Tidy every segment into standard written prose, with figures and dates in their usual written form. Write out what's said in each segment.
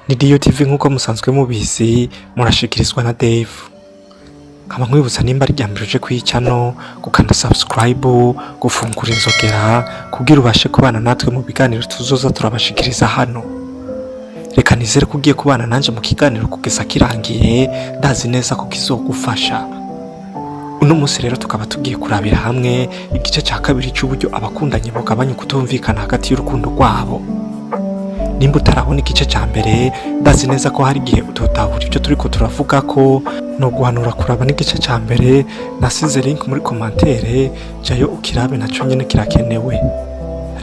Ni Dio TV nk'uko musanzwe mubizi murashikirizwa na Dave. Nkaba nkwibutsa nimba ari ryambere uje kw'icano gukanda subscribe, gufungura inzogera kugira ubashe kubana natwe mu biganiro tuzoza turabashikiriza hano. Reka nizere ko ugiye kubana nanje mu kiganiro kugeza kirangiye, ndazi neza ko kizogufasha. Uno munsi rero tukaba tugiye kurabira hamwe igice cya kabiri cy'uburyo abakundanye bugabanya kutumvikana hagati y'urukundo rwabo. Nimba utarabona igice cya mbere, ndazi neza ko hari igihe utotahura ibyo turiko turavuga ko, no guhanura kuraba n'igice cya mbere. Nasize link muri commentaire, jayo ukirabe naco nyene kirakenewe.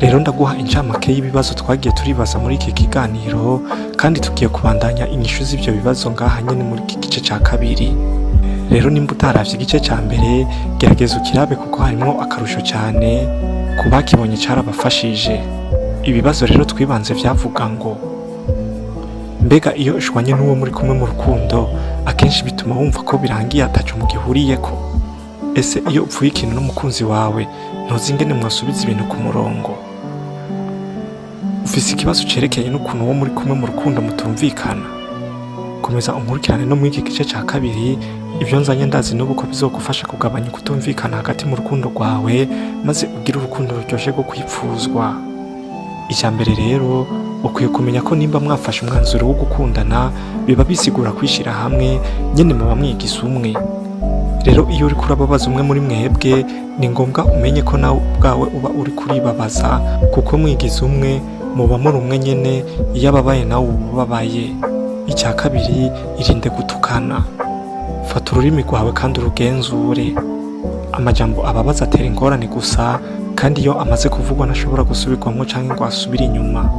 Rero ndaguha incamake y'ibibazo twagiye turibaza muri iki kiganiro, kandi tugiye kubandanya inyishu z'ibyo bibazo ngaha nyene muri iki gice cya kabiri. Rero nimba utaravye igice cya mbere, gerageza ukirabe kuko harimo akarusho cyane kubakibonye carabafashije. Ibibazo rero twibanze vyavuga ngo: mbega iyo ushwanye n'uwo muri kumwe mu rukundo, akenshi bituma wumva ko birangiye ataco mugihuriyeko? Ese iyo upfuye ikintu n'umukunzi wawe, ntuzi ingene mwasubiza ibintu ku murongo? Ufise ikibazo cerekeye n'ukuntu uwo muri kumwe mu rukundo mutumvikana? Komeza unkurikirane no muri iki gice cya kabiri. Ibyo nzanye ndazi n'ubu ko bizogufasha kugabanya kutumvikana hagati mu rukundo rwawe, maze ugire urukundo ruryoshe rwo kwipfuzwa. Icya mbere rero, ukwiye kumenya ko nimba mwafashe umwanzuro wo gukundana, biba bisigura kwishira hamwe nyene muba mwigize umwe. Rero iyo uri kurababaza umwe muri mwebwe, ni ngombwa umenye ko nawe ubwawe uba uri kuribabaza, kuko mwigize umwe muba muri umwe nyene. Iyo ababaye nawe uba ubabaye. Icya kabiri, irinde gutukana. Fata ururimi rwawe kandi urugenzure. Amajambo ababaza atera ingorane gusa, kandi iyo amaze kuvugwa ntashobora gusubirwamo canke ngo asubire inyuma.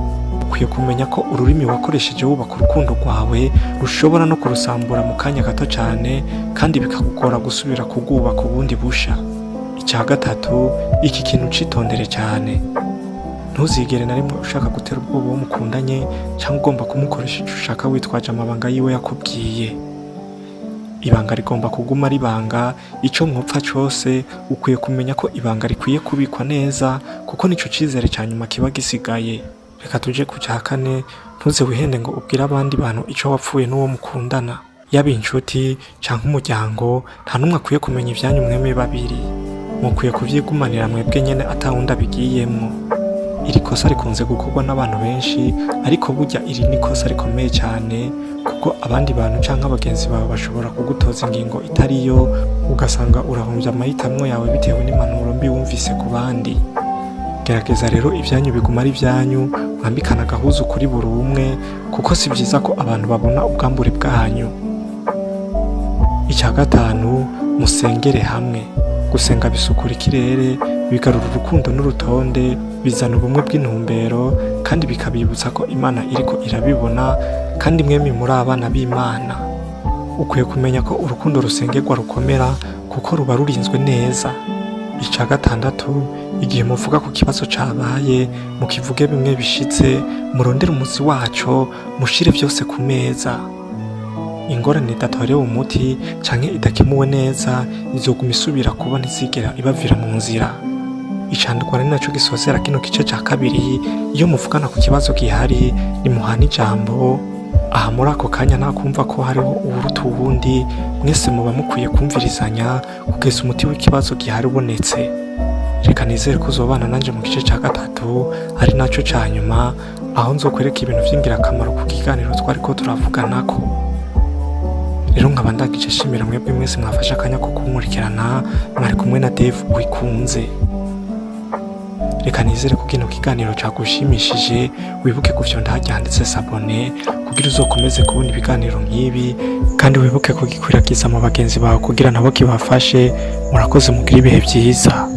Ukwiye kumenya ko ururimi wakoresheje wubaka urukundo rwawe rushobora no kurusambura mu kanya gato cyane, kandi bikakugora gusubira kugubaka ubundi busha. Icya gatatu, iki kintu citondere cyane. Ntuzigere na rimwe ushaka gutera ubwoba uwo mukundanye cyangwa ugomba kumukoresha icyo ushaka witwaje amabanga yiwe yakubwiye. Ibanga rigomba kuguma ribanga. Icyo mwopfa cyose ukwiye kumenya ko ibanga rikwiye kubikwa neza, kuko nico cizere cya nyuma kiba gisigaye. Reka tuje ku cya kane. Ntuze wihende ngo ubwire abandi bantu icyo wapfuye n'uwo mukundana, yaba inshuti cyangwa umuryango. Nta n'umwe akwiye kumenya ibyanyu mwemwe babiri. Mukwiye kuvyigumanira mwebwe nyene atawundi abigiyemwo. Iri kosa rikunze gukorwa n'abantu benshi, ariko burya iri ni kosa rikomeye cyane, kuko abandi bantu canke abagenzi bawe bashobora kugutoza ingingo itariyo, ugasanga urahomvya amahitamwo yawe bitewe n'impanuro mbi wumvise ku bandi. Gerageza rero ibyanyu biguma ari ibyanyu, mwambikana agahuzu kuri buri umwe, kuko si byiza ko abantu babona ubwambure bwanyu. Icya gatanu, musengere hamwe. Gusenga bisukura ikirere, bigarura urukundo n'urutonde, bizana ubumwe bw'intumbero, kandi bikabibutsa ko Imana iriko irabibona, kandi mwemwe muri abana b'Imana. Ukwiye kumenya ko urukundo rusengerwa rukomera, kuko ruba rurinzwe neza. Icya gatandatu, igihe muvuga ku kibazo cabaye, mukivuge bimwe bishitse, murondere umuzi waco, mushire byose ku meza. Ingorane idatorewe umuti canke idakemuwe neza, izoguma isubira kuba ntizigera ibavira mu nzira. Icandikwa ni naco gisozera kino gice cya kabiri. Iyo muvugana ku kibazo gihari, nimuhana ijambo. Aha muri ako kanya nakumva ko hariho uwuruta uwundi, mwese muba mukwiye kumvirizanya kugeza umuti w'ikibazo gihari ubonetse. Reka nizere ko uzobana nanje mu gice cya gatatu, ari naco ca nyuma, aho nzokwereka ibintu vy'ingirakamaro ku kiganiro twariko turavuganako. Rero nkaba ndangije shimira mwebwe mwese mwafashe akanya ko kunkurikirana. Mwari kumwe na Dave wikunze. Reka nizere ko kino kiganiro cagushimishije. Wibuke kufyonda hajya handitse sabone kugira uzokomeze kubona ibiganiro nk'ibi, kandi wibuke kugikwiragiza mu bagenzi bawe kugira nabo kibafashe. Murakoze, mugire ibihe byiza.